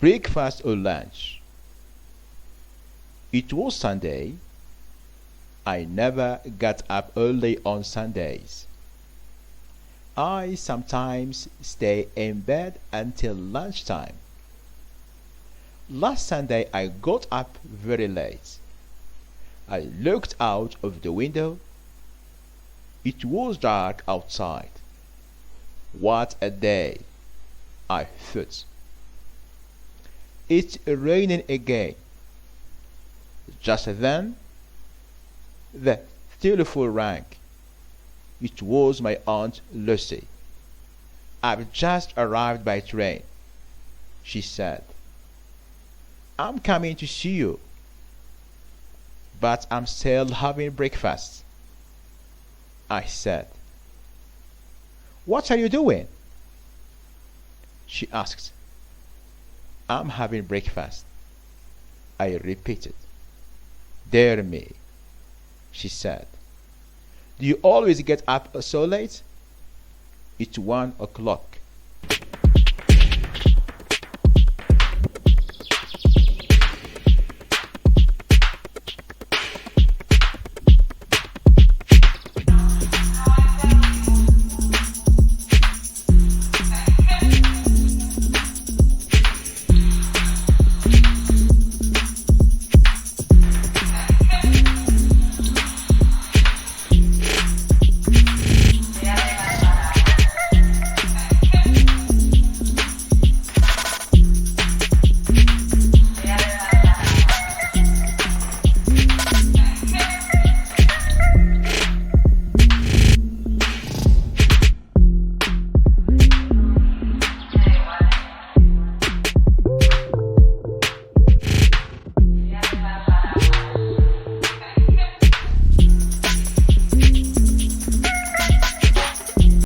breakfast or lunch. It was Sunday. I never got up early on Sundays. I sometimes stay in bed until lunchtime. Last Sunday I got up very late. I looked out of the window. It was dark outside. What a day, I thought. It's raining again. Just then, the telephone rang. It was my Aunt Lucy. "I've just arrived by train," she said. "I'm coming to see you." "But I'm still having breakfast," I said. "What are you doing?" she asked. "I'm having breakfast," I repeated. "Dear me," she said. "Do you always get up so late?" "It's 1 o'clock,"